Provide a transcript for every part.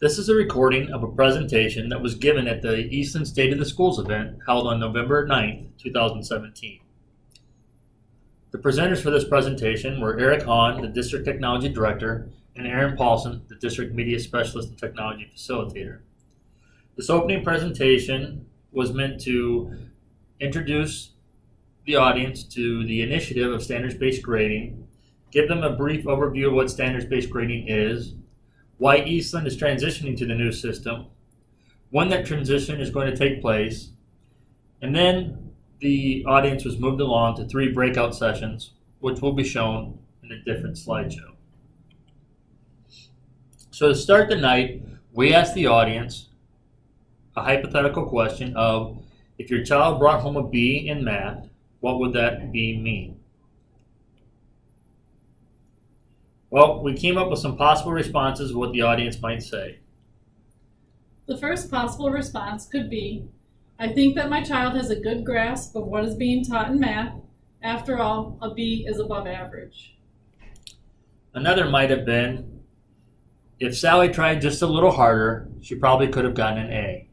This is a recording of a presentation that was given at the Eastland State of the Schools event held on November 9th, 2017. The presenters for this presentation were Eric Hahn, the District Technology Director, and Aaron Paulson, the District Media Specialist and Technology Facilitator. This opening presentation was meant to introduce the audience to the initiative of standards-based grading, give them a brief overview of what standards-based grading is, why Eastland is transitioning to the new system, when that transition is going to take place, and then the audience was moved along to 3 breakout sessions, which will be shown in a different slideshow. So to start the night, we asked the audience a hypothetical question of, if your child brought home a B in math, what would that B mean? Well, we came up with some possible responses of what the audience might say. The first possible response could be, I think that my child has a good grasp of what is being taught in math. After all, a B is above average. Another might have been, if Sally tried just a little harder, she probably could have gotten an A.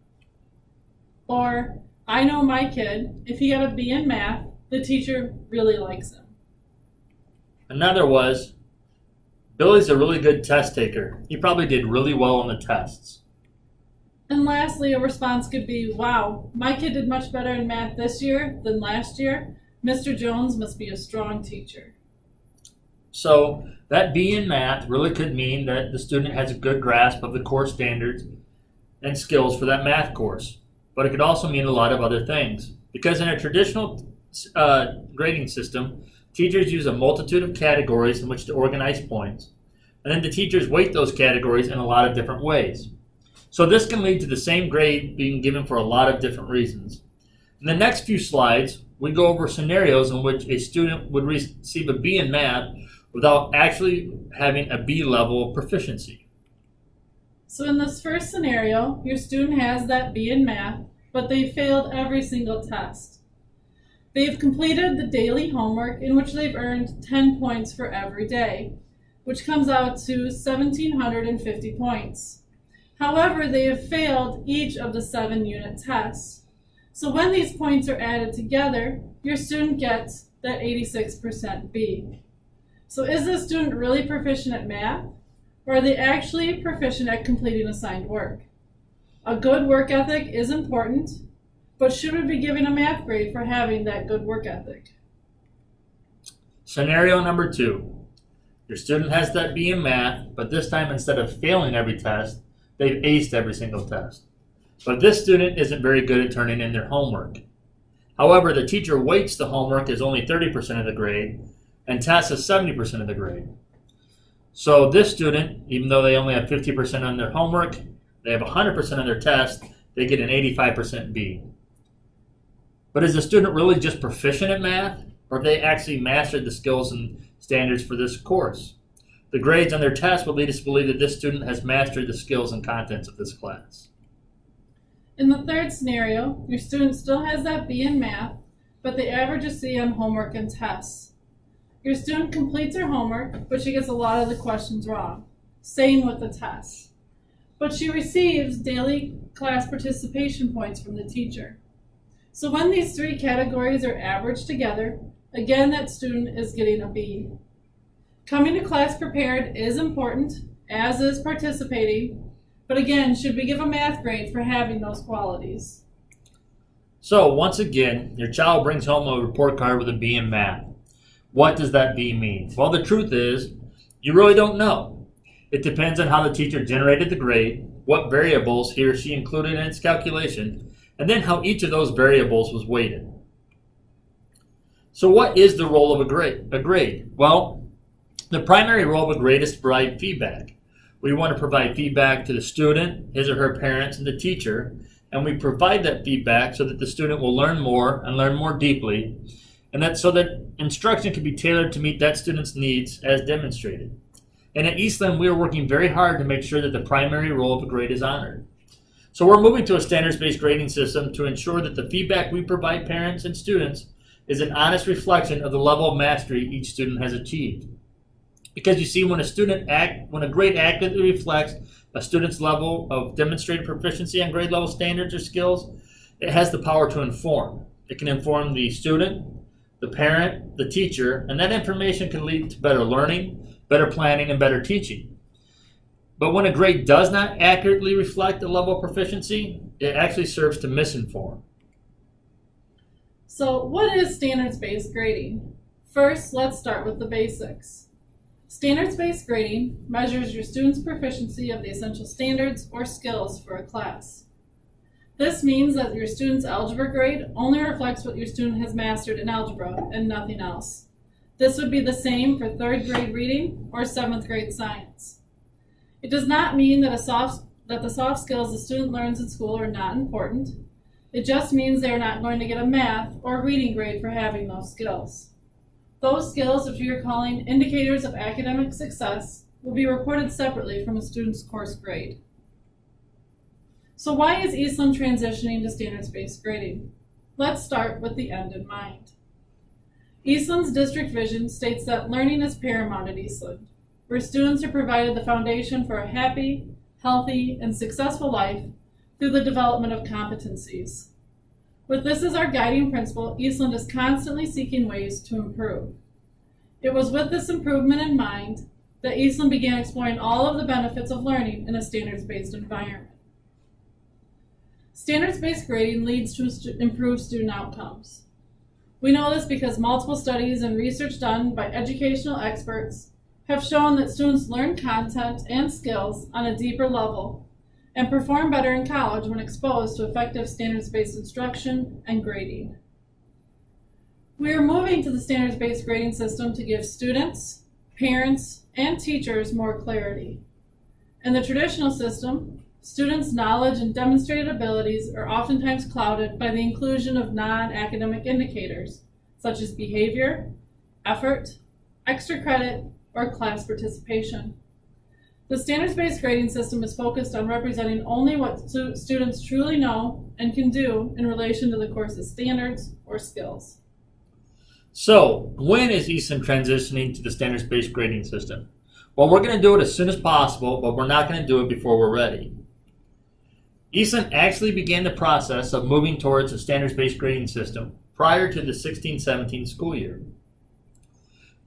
Or, I know my kid, if he got a B in math, the teacher really likes him. Another was, Billy's a really good test taker. He probably did really well on the tests. And lastly, a response could be, wow, my kid did much better in math this year than last year. Mr. Jones must be a strong teacher. So that B in math really could mean that the student has a good grasp of the core standards and skills for that math course. But it could also mean a lot of other things. Because in a traditional grading system, teachers use a multitude of categories in which to organize points, and then the teachers weight those categories in a lot of different ways. So this can lead to the same grade being given for a lot of different reasons. In the next few slides, we go over scenarios in which a student would receive a B in math without actually having a B level of proficiency. So in this first scenario, your student has that B in math, but they failed every single test. They've completed the daily homework in which they've earned 10 points for every day, which comes out to 1,750 points. However, they have failed each of the 7-unit tests. So when these points are added together, your student gets that 86% B. So is this student really proficient at math, or are they actually proficient at completing assigned work? A good work ethic is important, but should we be giving a math grade for having that good work ethic? Scenario number 2. Your student has that B in math, but this time instead of failing every test, they've aced every single test. But this student isn't very good at turning in their homework. However, the teacher weights the homework as only 30% of the grade and tests as 70% of the grade. So this student, even though they only have 50% on their homework, they have 100% on their test, they get an 85% B. But is the student really just proficient at math, or have they actually mastered the skills and standards for this course? The grades on their test will lead us to believe that this student has mastered the skills and contents of this class. In the third scenario, your student still has that B in math, but they average a C on homework and tests. Your student completes her homework, but she gets a lot of the questions wrong. Same with the tests. But she receives daily class participation points from the teacher. So when these 3 categories are averaged together, again, that student is getting a B. Coming to class prepared is important, as is participating, but again, should we give a math grade for having those qualities? So once again, your child brings home a report card with a B in math. What does that B mean? Well, the truth is, you really don't know. It depends on how the teacher generated the grade, what variables he or she included in its calculation, and then how each of those variables was weighted. So what is the role of a grade? Well, the primary role of a grade is to provide feedback. We want to provide feedback to the student, his or her parents, and the teacher, and we provide that feedback so that the student will learn more and learn more deeply, and that so that instruction can be tailored to meet that student's needs as demonstrated. And at Eastland, we are working very hard to make sure that the primary role of a grade is honored. So we're moving to a standards-based grading system to ensure that the feedback we provide parents and students is an honest reflection of the level of mastery each student has achieved. Because you see, when a grade accurately reflects a student's level of demonstrated proficiency on grade level standards or skills, it has the power to inform. It can inform the student, the parent, the teacher, and that information can lead to better learning, better planning, and better teaching. But when a grade does not accurately reflect the level of proficiency, it actually serves to misinform. So what is standards-based grading? First, let's start with the basics. Standards-based grading measures your student's proficiency of the essential standards or skills for a class. This means that your student's algebra grade only reflects what your student has mastered in algebra and nothing else. This would be the same for 3rd grade reading or 7th grade science. It does not mean that the soft skills the student learns in school are not important. It just means they are not going to get a math or reading grade for having those skills. Those skills, which we are calling indicators of academic success, will be reported separately from a student's course grade. So why is Eastland transitioning to standards-based grading? Let's start with the end in mind. Eastland's district vision states that learning is paramount at Eastland, where students are provided the foundation for a happy, healthy, and successful life through the development of competencies. With this as our guiding principle, Eastland is constantly seeking ways to improve. It was with this improvement in mind that Eastland began exploring all of the benefits of learning in a standards-based environment. Standards-based grading leads to improved student outcomes. We know this because multiple studies and research done by educational experts have shown that students learn content and skills on a deeper level and perform better in college when exposed to effective standards-based instruction and grading. We are moving to the standards-based grading system to give students, parents, and teachers more clarity. In the traditional system, students' knowledge and demonstrated abilities are oftentimes clouded by the inclusion of non-academic indicators, such as behavior, effort, extra credit, or class participation. The standards-based grading system is focused on representing only what students truly know and can do in relation to the course's standards or skills. So, when is Eastland transitioning to the standards-based grading system? Well, we're going to do it as soon as possible, but we're not going to do it before we're ready. Eastland actually began the process of moving towards a standards-based grading system prior to the 16-17 school year.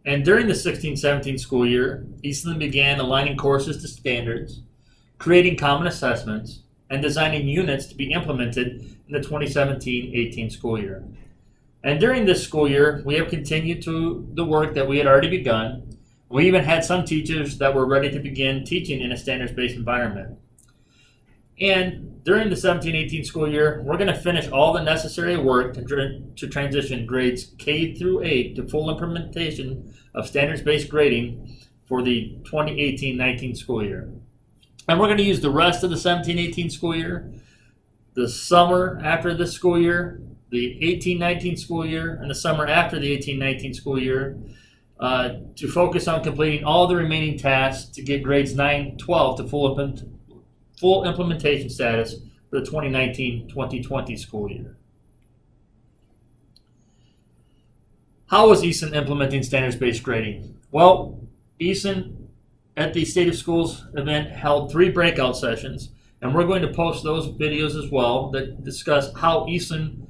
And during the 16-17 school year, Eastland began aligning courses to standards, creating common assessments, and designing units to be implemented in the 2017-18 school year. And during this school year, we have continued to the work that we had already begun. We even had some teachers that were ready to begin teaching in a standards-based environment. And during the 17-18 school year, we're going to finish all the necessary work to transition grades K through 8 to full implementation of standards-based grading for the 2018-19 school year. And we're going to use the rest of the 17-18 school year, the summer after this school year, the 18-19 school year, and the summer after the 18-19 school year to focus on completing all the remaining tasks to get grades 9-12 to full implementation status for the 2019-2020 school year. How is Eastland implementing standards-based grading? Well, Eastland at the State of Schools event held 3 breakout sessions, and we're going to post those videos as well that discuss how Eastland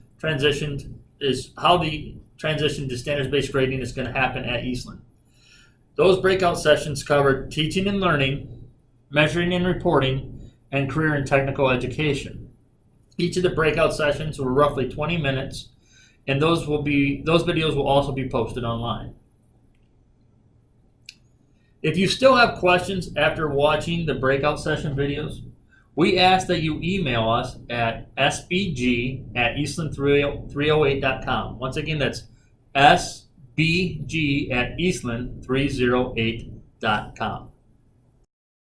how the transition to standards-based grading is going to happen at Eastland. Those breakout sessions covered teaching and learning, measuring and reporting, and career and technical education. Each of the breakout sessions were roughly 20 minutes, and those videos will also be posted online. If you still have questions after watching the breakout session videos, we ask that you email us at sbg@eastland308.com. Once again, that's sbg@eastland308.com.